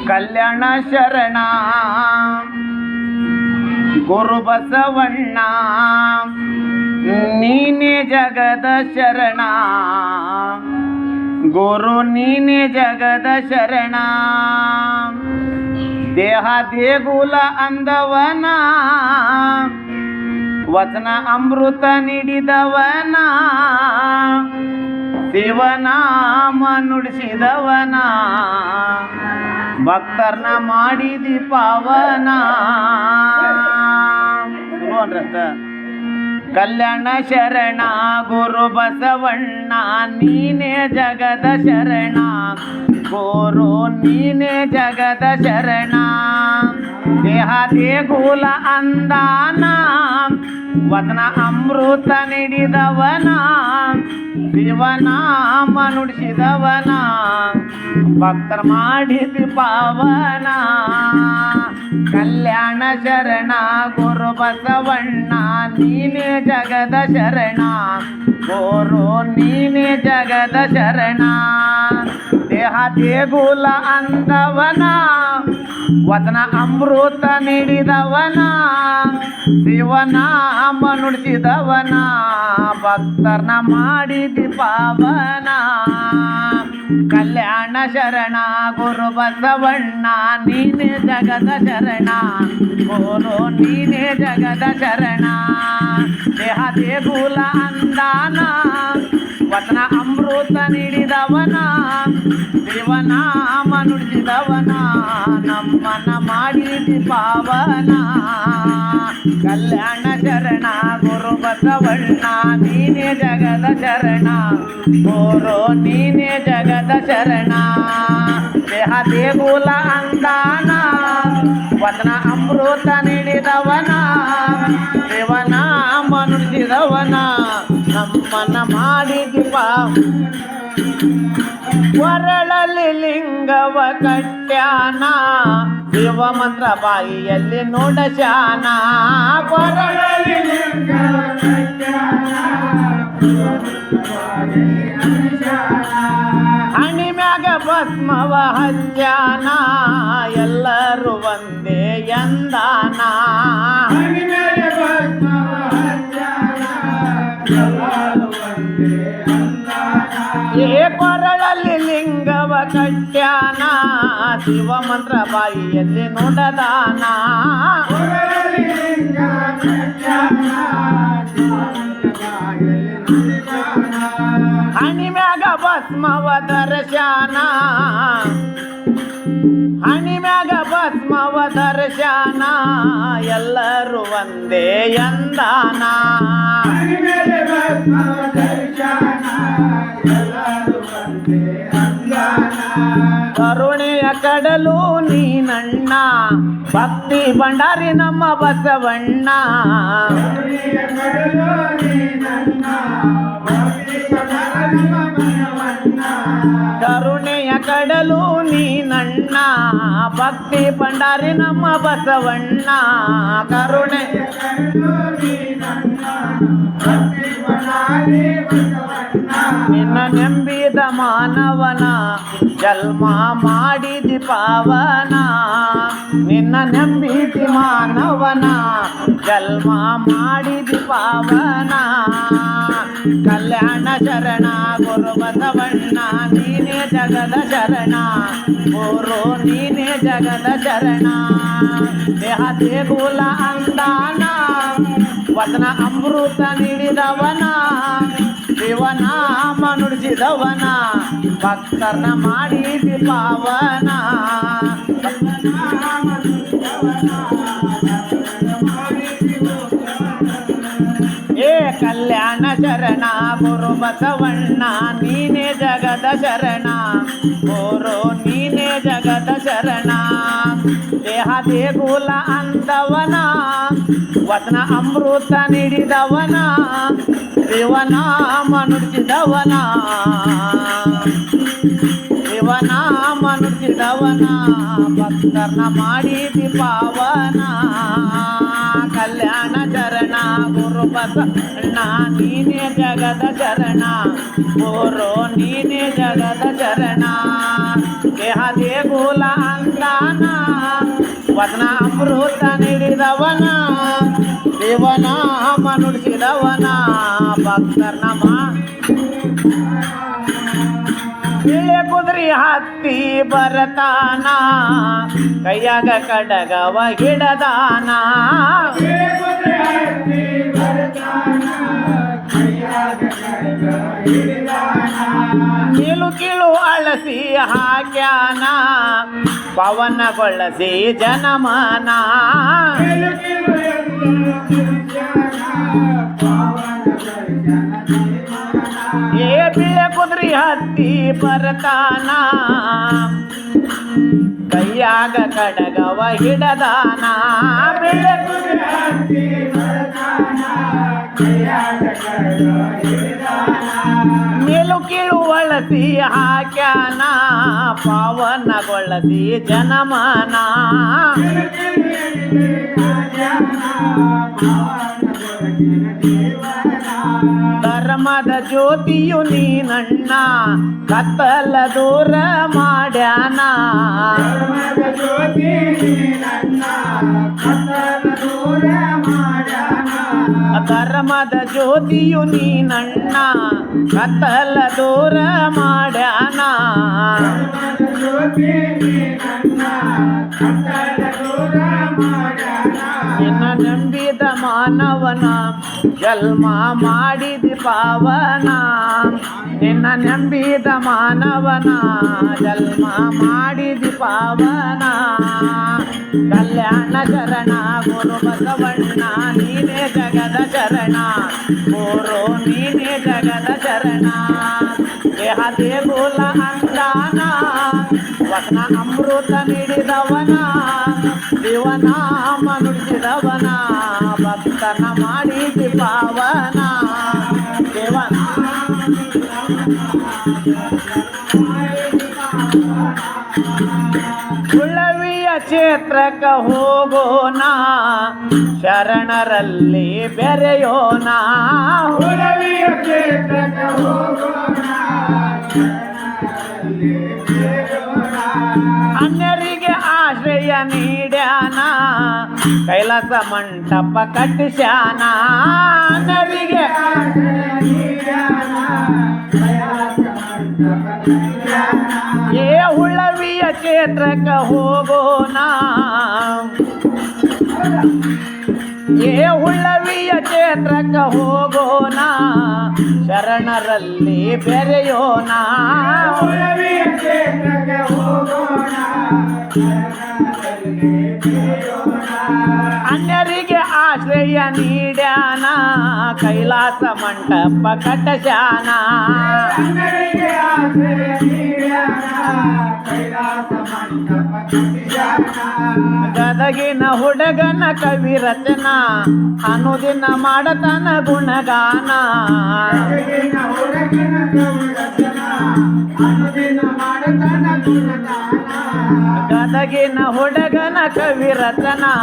ಕಲ್ಯಾಣ ಶರಣ ಗುರು ಬಸವಣ್ಣ ನೀನೇ ಜಗದ ಶರಣ ಗುರು ನೀನೇ ಜಗದ ಶರಣ ದೇಹ ದೇಗುಲ ಅಂದವನ ವಚನ ಅಮೃತ ನೀಡಿದವನ ಶಿವನಾಮ ನುಡಿಸಿದವನ ಭಕ್ತರ್ನ ಮಾಡಿದಿ ಪಾವನ ಕಲ್ಯಾಣ ಶರಣ ಗುರು ಬಸವಣ್ಣ ನೀನೇ ಜಗದ ಶರಣ ಗುರು ನೀನೇ ಜಗದ ಶರಣ ದೇಹ ದೇಗುಲ ಅಂದಾನ ವಚನ ಅಮೃತ ನೀಡಿದವನ ಶಿವನಾಮ ನುಡಿಸಿದವನ ಭಕ್ತರ ಮಾಡಿದಿ ಪಾವನ ಕಲ್ಯಾಣ ಶರಣ ಗುರು ಬಸವಣ್ಣ ನೀನೇ ಜಗದ ಶರಣ ಗುರು ನೀನೇ ಜಗದ ಶರಣ ದೇಹ ದೇಗುಲ ಅಂದವನ ವಚನ ಅಮೃತ ನೀಡಿದವನ ಶಿವನಾಮ ನುಡಿಸಿದವನ ಭಕ್ತರ್ನ ಮಾಡಿದಿ ಪಾವನ ಕಲ್ಯಾಣ ಶರಣ ಗುರು ಬಸವಣ್ಣ ನೀನೇ ಜಗದ ಶರಣ ಗುರು ನೀನೇ ಜಗದ ಶರಣ ದೇಹ ದೇಗುಲ ಅಂದಾನ ವಚನ ಅಮೃತ ನೀಡಿದವನ ಶಿವನಾಮ ನುಡಿಸಿದವನ ನಮ್ಮನ ಮಾಡಿದಿ ಪಾವನ ಕಲ್ಯಾಣ ಶರಣ ಗುರು ಬಸವಣ್ಣ ನೀನೇ ಜಗದ ಶರಣ ಗುರು ನೀನೇ ಜಗದ ಶರಣ ದೇಹ ದೇಗುಲ ಅಂದಾನ ವಚನ ಅಮೃತ ನೀಡಿದವನ ಶಿವನಾಮ ನುಡಿಸಿದವನ ನಮ್ಮನ ಮಾಡಿದಿ ಕೊರಳಲ್ಲಿ ಲಿಂಗವ ಕಟ್ಯಾನ ಶಿವ ಮಂತ್ರ ಬಾಯಿಯಲ್ಲಿ ನುಡಶಾನ ಕೊರಳಲ್ಲಿ ಲಿಂಗವ ಕಟ್ಯಾನ ಹಣಿ ಮ್ಯಾಗ ಭಸ್ಮವ ಹಚ್ಚಾನ ಎಲ್ಲರೂ ಒಂದೇ ಎಂದಾನ ಏ ಕೊರಳಲ್ಲಿ ಲಿಂಗವ ಕಟ್ಯಾನ ಶಿವ ಮಂತ್ರ ಬಾಯಿಯಲ್ಲಿ ನುಡದಾನ ಹಣಿ ಮ್ಯಾಗ ಭಸ್ಮವ ದರ್ಶನ ಹಣಿ ಮ್ಯಾಗ ಭಸ್ಮವ ದರ್ಶನ ಎಲ್ಲರೂ ಒಂದೇ ಎಂದಾನ ಕರುಣೆಯ ಕಡಲು ನೀನಣ್ಣ ಭಕ್ತಿ ಭಂಡಾರಿ ನಮ್ಮ ಬಸವಣ್ಣ ಕರುಣೆಯ ಕಡಲು ನೀನಣ್ಣ ಭಕ್ತಿ ಭಂಡಾರಿ ನಮ್ಮ ಬಸವಣ್ಣ ಕರುಣೆ ನಿನ್ನ ನೆಂಬಿದ ಮಾನವನ ಜನ್ಮ ಮಾಡಿದಿ ಪಾವನ ನಿನ್ನ ನಂಬಿದಿ ಮಾನವನ ಜನ್ಮ ಮಾಡಿದಿ ಪಾವನ ಕಲ್ಯಾಣ ಶರಣ ಗುರು ಬಸವಣ್ಣ ನೀನೇ ಜಗದ ಶರಣ ಗುರು ನೀನೇ ಜಗದ ಶರಣ ದೇಹ ದೇಗುಲ ಅಂದಾನ ವಚನ ಅಮೃತ ನೀಡಿದವನ ಶಿವನಾಮ ನುಡಿಸಿದವನ ಭಕ್ತರ್ನ ಮಾಡಿದಿ ಪಾವನ ಏ ಕಲ್ಯಾಣ ಕಲ್ಯಾಣ ಶರಣ ಗುರು ಬಸವಣ್ಣ ನೀನೇ ಜಗದ ಶರಣ ಗುರು ನೀನೇ ಜಗದ ಶರಣ ದೇಹ ದೇಗುಲ ಅಂದವನ ವಚನ ಅಮೃತ ನೀಡಿದವನ ಶಿವನಾಮ ನುಡಿಸಿದವನ ಶಿವನಾಮ ನುಡಿಸಿದವನ ಭಕ್ತರ್ನ ಮಾಡಿದಿ ಪಾವನ ಕಲ್ಯಾಣ ಶರಣ ಗುರು ಬಸವಣ್ಣ ನೀನೇ ಜಗದ ಶರಣ ಗುರು ನೀನೇ ಜಗದ ಶರಣ ದೇಹ ದೇಗುಲ ಅಂದಾನ ವಚನ ಅಮೃತ ನೀಡಿದವನ ಶಿವನಾಮ ನುಡಿಸಿದವನ ಭಕ್ತರ್ನ ಇಳೆ ಕುದುರೆ ಹತ್ತಿ ಬರತಾನ ಕೈಯಾಗ ಕಡಗವ ಹಿಡದಾನ ಕೀಳು ಕೀಳು ಅಳಸಿ ಹಾಕ್ಯಾನ ಪವನಗೊಳ್ಳಸಿ ಜನಮನ ಏ ಬಿಳೆ ಕುದುರೆ ಹತ್ತಿ ಬರ್ತಾನ ಕೈಯಾಗ ಕಡಗವ ಹಿಡದಾನ ಬಿಳೆ ಕುದುರೆ ಹತ್ತಿ ಬರ್ತಾನ ಕೈಯಾಗ ಕಡಗವ ಹಿಡದಾನ ಮೇಲು ಕೀಳು ಒಳಸಿ ಹಾಕ್ಯಾನ ಪಾವನಗೊಳ್ಳಸಿ ಜನಮನ ಧರ್ಮದ ಜ್ಯೋತಿಯು ನೀನಣ್ಣ ಕತ್ತಲ ದೂರ ಮಾಡ್ಯಾನ ಧರ್ಮದ ಜ್ಯೋತಿಯು ನೀನಣ್ಣ ಕತ್ತಲ ದೂರ ಮಾಡ್ಯಾನ ನಿನ್ನ ನಂಬಿದ ಮಾನವನ ಜನ್ಮ ಮಾಡಿದಿ ಪಾವನ ನಿನ್ನ ನಂಬಿದ ಮಾನವನ ಜನ್ಮ ಮಾಡಿದಿ ಪಾವನ ಕಲ್ಯಾಣ ಶರಣ ಗುರು ಬಸವಣ್ಣ ನೀನೇ ಜಗದ ಶರಣ ಗುರು ನೀನೇ ಜಗದ ಶರಣ ದೇಹ ದೇಗುಲ ಅಂದಾನ ವಚನ ಅಮೃತ ನೀಡಿದವನ ಶಿವನಾಮ ನುಡಿಸಿದವನ ಭಕ್ತನ ಮಾಡಿದಿ ಪಾವನ ಉಳ್ಳವಿಯ ಕ್ಷೇತ್ರಕ್ಕ ಹೋಗೋಣ ಶರಣರಲ್ಲಿ ಬೆರೆಯೋಣ ಉಳ್ಳವಿಯ ಕ್ಷೇತ್ರಕ್ಕ ಹೋಗೋಣ ಅನ್ಯರಿಗೆ ಆಶ್ರಯ ನೀಡ್ಯಾನ ಕೈಲಾಸ ಮಂಟಪ ಕಟ್ಟಿಸ್ಯಾನ ಅನ್ಯರಿಗೆ ಏ ಉಳ್ಳವಿಯ ಕ್ಷೇತ್ರಕ್ಕ ಹೋಗೋಣ ಏ ಉಳ್ಳವಿಯ ಕ್ಷೇತ್ರಕ್ಕ ಹೋಗೋಣ ಶರಣರಲ್ಲಿ ಬೆರೆಯೋಣ ಉಳ್ಳವಿಯ ಕ್ಷೇತ್ರಕ್ಕೆ ಹೋಗೋಣ ಅನ್ಯರಿಗೆ ಆಶ್ರಯ ನೀಡ್ಯಾನ ಕೈಲಾಸ ಮಂಟಪ ಕಟ್ಟಸ್ಯಾನ ಗದಗಿನ ಹುಡುಗನ ಕವಿ ರಚನಾ ಅನುದಿನ ಮಾಡತನ ಗುಣಗಾನ ಗದಗಿನ ಹುಡುಗನ ಕವಿ ರಚನಾ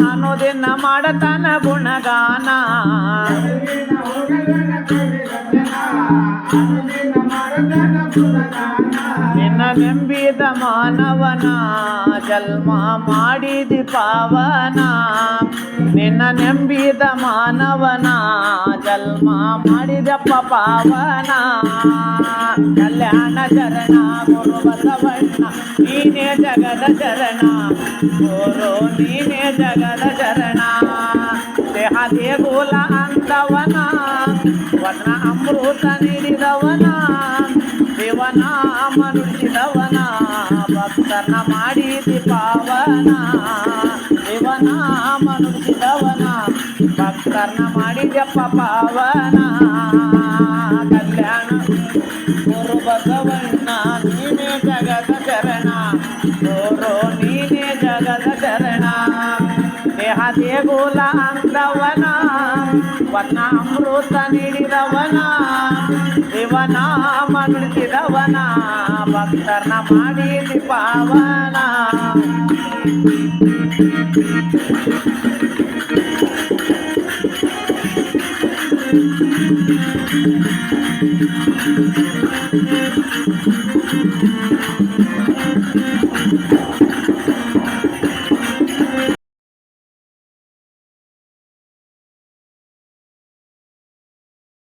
ಅನುದಿನ ಮಾಡತನ ಗುಣಗಾನ ನಿನ್ನ ನಂಬಿದ ಮಾನವನ ಜನ್ಮ ಮಾಡಿದಿ ಪಾವನ ನಿನ್ನ ನಂಬಿದ ಮಾನವನ ಜನ್ಮ ಮಾಡಿದಪ್ಪ ಪಾವನ ಕಲ್ಯಾಣ ಶರಣ ಗುರು ಬಸವಣ್ಣ ನೀನೇ ಜಗದ ಶರಣ ಗುರು ನೀನೇ ಜಗದ ಶರಣ ದೇಹ ದೇಗುಲ ಅಂದವನ ವಚನ ಅಮೃತ ನೀಡಿದವನ ಶಿವನಾಮ ನುಡಿಸಿದವನ ಭಕ್ತನ ಮಾಡಿದಿ ಪಾವನ ಶಿವನಾಮ ನುಡಿಸಿದವನ ಭಕ್ತರ್ನ ಮಾಡಿದ್ಯಪ್ಪ ಪಾವನ ಕಲ್ಯಾಣ ಗುರು ಬಸವಣ್ಣ ನೀನೇ ಜಗದ ಶರಣ ಗುರು ನೀನೇ ಜಗದ ಶರಣ ದೇಹ ದೇಗುಲ ಅಂದವನ ವರ್ಣಾಮೃತ ನೀಡಿದವನ ಶಿವನಾಮ ನುಡಿಸಿದವನ ಭಕ್ತರ್ನ ಮಾಡಿದಿ ಪಾವನ